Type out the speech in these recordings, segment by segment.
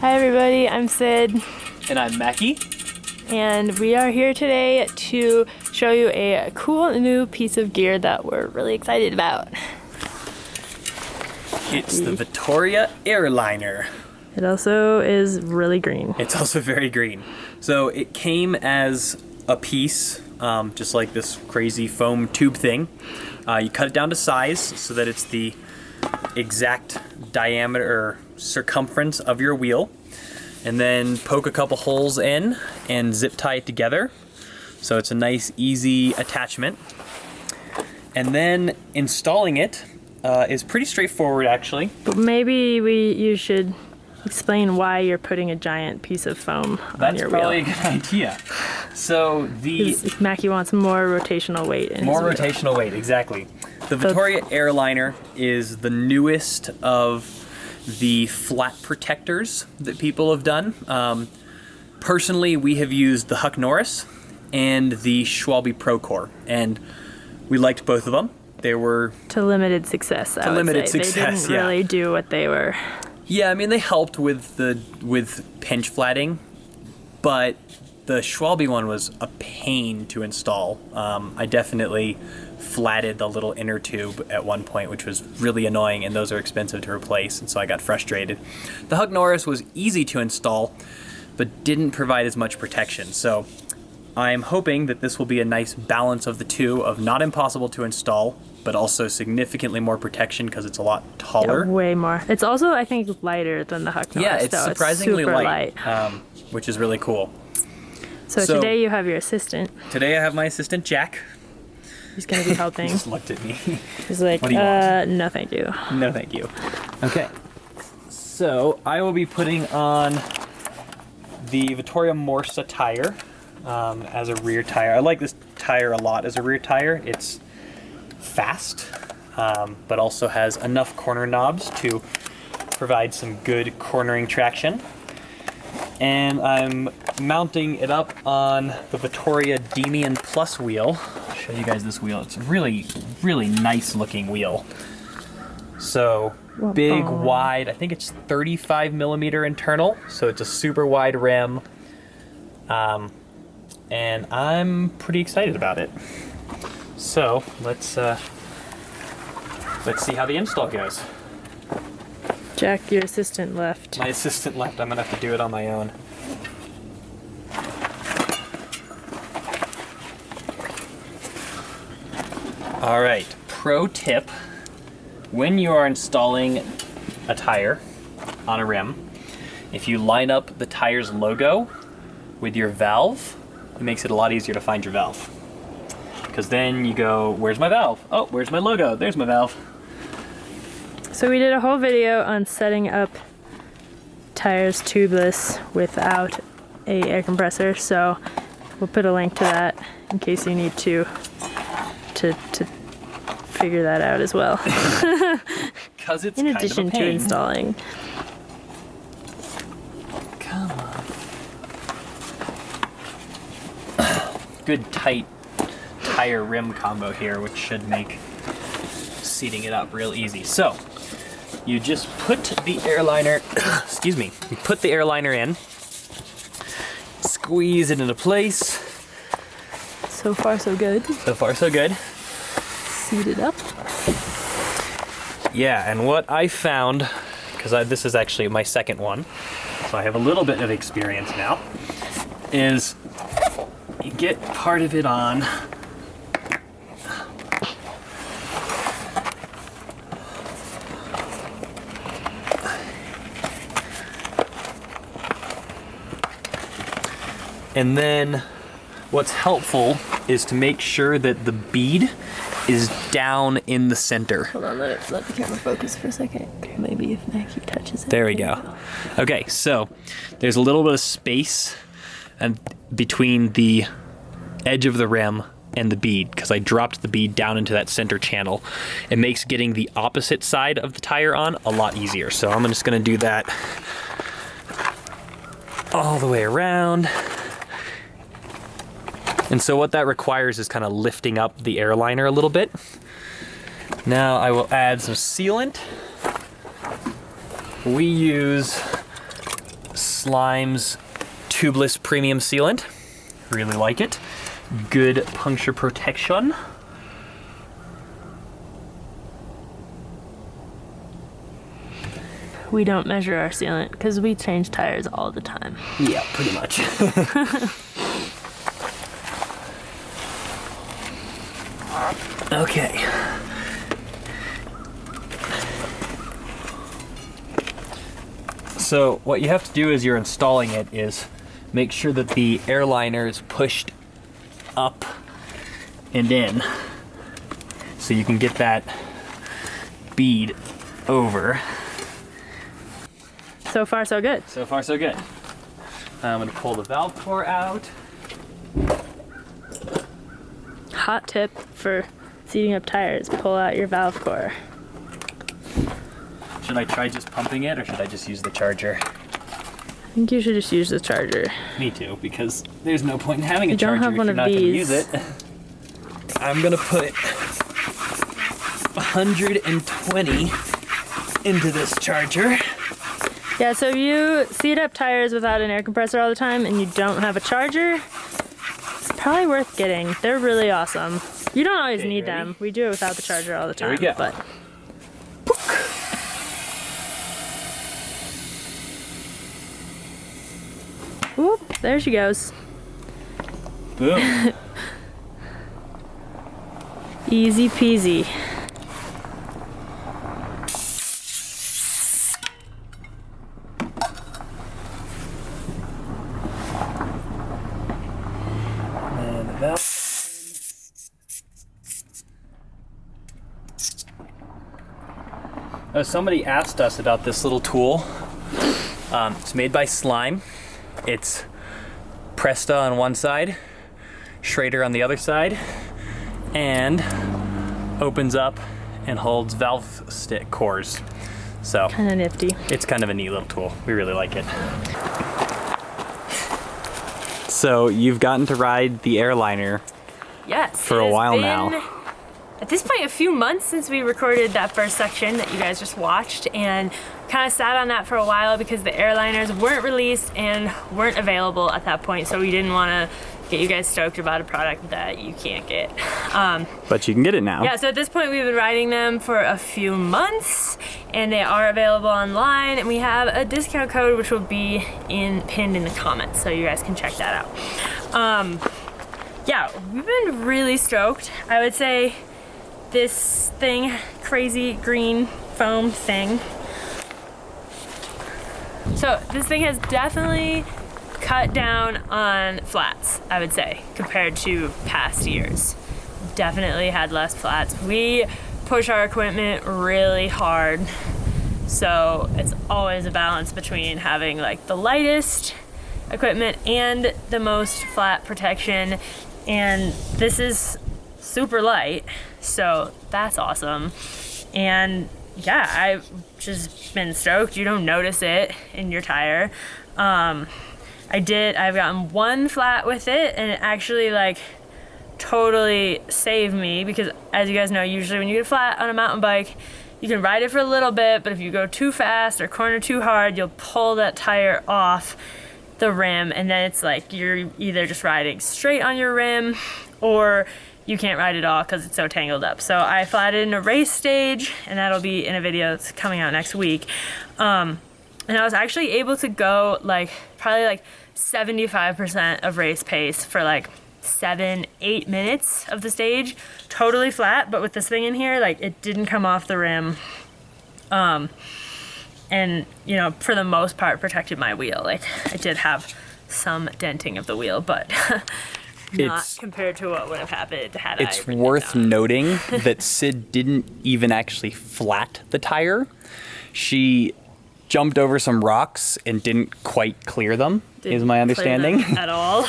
Hi everybody, I'm Sid. And I'm Mackie. And we are here today to show you a cool new piece of gear that we're really excited about. It's the Vittoria Air-Liner. It also is really green. It's also very green. So it came as a piece, just like this crazy foam tube thing. You cut it down to size so that it's the exact diameter or circumference of your wheel, and then poke a couple holes in and zip tie it together so it's a nice easy attachment. And then installing it is pretty straightforward actually. But maybe you should explain why you're putting a giant piece of foam on your wheel. That's probably a good idea. So Mackie wants more rotational weight in his wheel. Rotational weight, exactly. The Vittoria Air-Liner is the newest of the flat protectors that people have done. Personally, we have used the Huck Norris and the Schwalbe Pro-Core, and we liked both of them. They were to limited success. I would say. They didn't really do what they were. Yeah, I mean they helped with pinch flatting, but the Schwalbe one was a pain to install. I definitely flatted the little inner tube at one point, which was really annoying, and those are expensive to replace, and so I got frustrated. The Huck Norris was easy to install, but didn't provide as much protection. So I'm hoping that this will be a nice balance of the two, of not impossible to install, but also significantly more protection because it's a lot taller. Yeah, way more. It's also, I think, lighter than the Huck Norris. Yeah, it's surprisingly super light. Which is really cool. So today you have your assistant. Today I have my assistant, Jack. He's going to be helping. He just looked at me. He's like, what do you want? No thank you. No thank you. Okay. So I will be putting on the Vittoria Morsa tire as a rear tire. I like this tire a lot as a rear tire. It's fast, but also has enough corner knobs to provide some good cornering traction. And I'm mounting it up on the Vittoria Demian Plus wheel. I'll show you guys this wheel. It's a really, really nice looking wheel. So big, wide, I think it's 35 millimeter internal, so it's a super wide rim. And I'm pretty excited about it. So let's see how the install goes. Jack, your assistant left. My assistant left. I'm gonna have to do it on my own. All right, pro tip. When you are installing a tire on a rim, if you line up the tire's logo with your valve, it makes it a lot easier to find your valve. Because then you go, where's my valve? Oh, where's my logo? There's my valve. So we did a whole video on setting up tires tubeless without a air compressor, so we'll put a link to that in case you need to figure that out as well. Because it's in addition to installing. Come on. Good tight tire rim combo here, which should make seating it up real easy. So you just put the Air-Liner, excuse me, you put the Air-Liner in, squeeze it into place. So far so good. So far so good. Seat it up. Yeah, and what I found, because this is actually my second one, so I have a little bit of experience now, is you get part of it on. And then what's helpful is to make sure that the bead is down in the center. Hold on, let the camera focus for a second. Maybe if Mackie touches it. There we go. Okay, so there's a little bit of space and between the edge of the rim and the bead, because I dropped the bead down into that center channel. It makes getting the opposite side of the tire on a lot easier. So I'm just gonna do that all the way around. And so what that requires is kind of lifting up the Air-Liner a little bit. Now I will add some sealant. We use Slime's tubeless premium sealant. Really like it. Good puncture protection. We don't measure our sealant because we change tires all the time. Yeah, pretty much. Okay. So what you have to do as you're installing it is make sure that the airliner is pushed up and in so you can get that bead over. So far, so good. So far, so good. I'm gonna pull the valve core out. Hot tip for seating up tires, pull out your valve core. Should I try just pumping it or should I just use the charger? I think you should just use the charger. Me too, because there's no point in having a You don't charger have if one you're of not gonna these. use it. I'm gonna put 120 into this charger. Yeah, so if you seat up tires without an air compressor all the time and you don't have a charger, it's probably worth getting. They're really awesome. You don't always Okay, need ready? them. We do it without the charger all the There time. we go. But whoop, there she goes. Boom. Easy peasy. And the valve. Somebody asked us about this little tool. It's made by Slime. It's Presta on one side, Schrader on the other side, and opens up and holds valve stick cores. So Kind of nifty. it's kind of a neat little tool. We really like it. So you've gotten to ride the Air-Liner Yes. for a while now. At this point, a few months since we recorded that first section that you guys just watched, and kind of sat on that for a while because the airliners weren't released and weren't available at that point, so we didn't want to get you guys stoked about a product that you can't get. But you can get it now. Yeah, so at this point we've been riding them for a few months and they are available online, and we have a discount code which will be pinned in the comments, so you guys can check that out. Yeah, we've been really stoked. I would say this thing, crazy green foam thing. So this thing has definitely cut down on flats, I would say, compared to past years. Definitely had less flats. We push our equipment really hard, so it's always a balance between having like the lightest equipment and the most flat protection, and this is super light, so that's awesome. And yeah, I've just been stoked. You don't notice it in your tire. I've gotten one flat with it, and it actually like totally saved me, because as you guys know, usually when you get a flat on a mountain bike, you can ride it for a little bit, but if you go too fast or corner too hard, you'll pull that tire off the rim, and then it's like you're either just riding straight on your rim or you can't ride at all because it's so tangled up. So I flatted in a race stage, and that'll be in a video that's coming out next week. And I was actually able to go like probably like 75% of race pace for like 7-8 minutes of the stage, totally flat. But with this thing in here, like it didn't come off the rim, and you know, for the most part protected my wheel. Like I did have some denting of the wheel, but not compared to what would have happened had I ridden Worth down. noting that Sid didn't even actually flat the tire. She jumped over some rocks and didn't quite clear them, is my understanding. At all.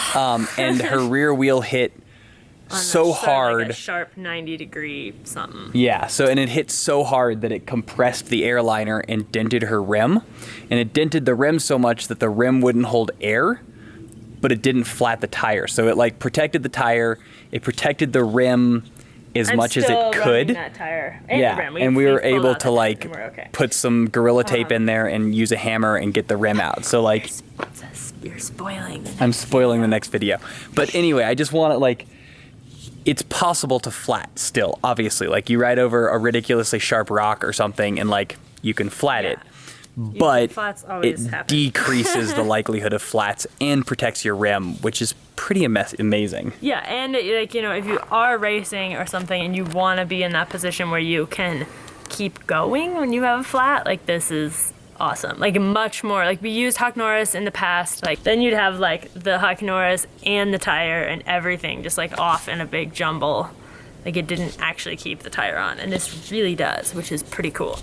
And her rear wheel hit so hard. Like a sharp 90-degree something. Yeah, and it hit so hard that it compressed the airliner and dented her rim. And it dented the rim so much that the rim wouldn't hold air, but it didn't flat the tire. So it like protected the tire, it protected the rim, as I'm much as still it running could. that tire and the rim. And we were pulled able out to the rim like and we're okay. put some Gorilla Tape in there and use a hammer and get the rim out. So like, You're spoiling. I'm spoiling the next video. But anyway, I just want to like, it's possible to flat still, obviously. Like you ride over a ridiculously sharp rock or something and like you can flat it. But Flats always it happen. decreases the likelihood of flats and protects your rim, which is pretty amazing. Yeah, and like, you know, if you are racing or something and you want to be in that position where you can keep going when you have a flat, like this is awesome. Like much more, like we used Huck Norris in the past, like then you'd have like the Huck Norris and the tire and everything just like off in a big jumble. Like it didn't actually keep the tire on, and this really does, which is pretty cool.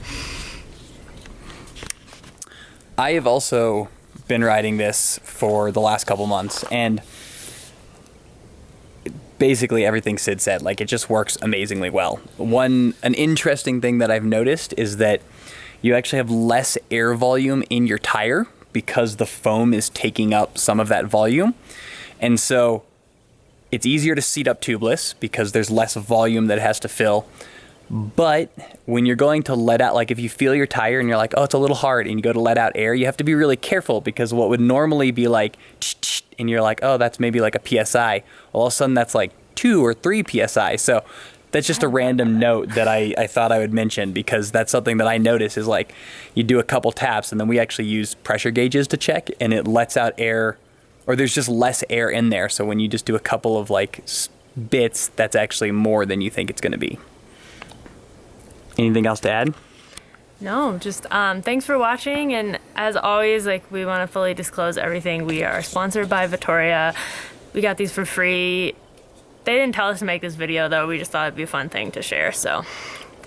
I have also been riding this for the last couple months, and basically everything Sid said, like it just works amazingly well. An interesting thing that I've noticed is that you actually have less air volume in your tire because the foam is taking up some of that volume. And so it's easier to seat up tubeless because there's less volume that it has to fill. But when you're going to let out, like if you feel your tire and you're like, oh, it's a little hard, and you go to let out air, you have to be really careful because what would normally be like, and you're like, oh, that's maybe like a PSI. Well, all of a sudden that's like 2 or 3 PSI. So that's just a random note that I thought I would mention because that's something that I notice is like you do a couple taps and then we actually use pressure gauges to check and it lets out air, or there's just less air in there. So when you just do a couple of like bits, that's actually more than you think it's going to be. Anything else to add? No, just thanks for watching, and as always, like we want to fully disclose everything. We are sponsored by Vittoria. We got these for free. They didn't tell us to make this video though. We just thought it'd be a fun thing to share. So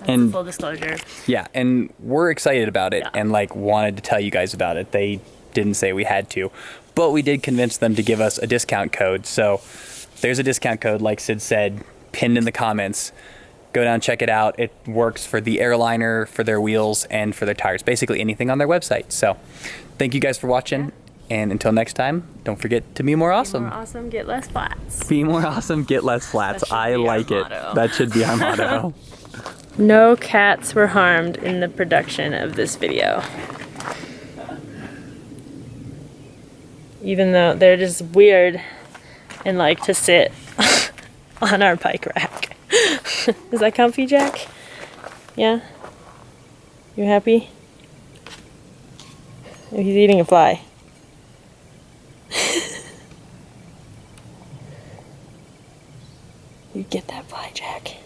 that's full disclosure. Yeah, and we're excited about it and like wanted to tell you guys about it. They didn't say we had to, but we did convince them to give us a discount code. So there's a discount code, like Sid said, pinned in the comments. Go down, check it out. It works for the Air-Liner, for their wheels, and for their tires. Basically anything on their website. So thank you guys for watching. And until next time, don't forget to be more awesome. Be more awesome, get less flats. Be more awesome, get less flats. I like it. That should be our motto. No cats were harmed in the production of this video. Even though they're just weird and like to sit on our bike rack. Is that comfy, Jack? Yeah? You happy? Oh, he's eating a fly. You get that fly, Jack.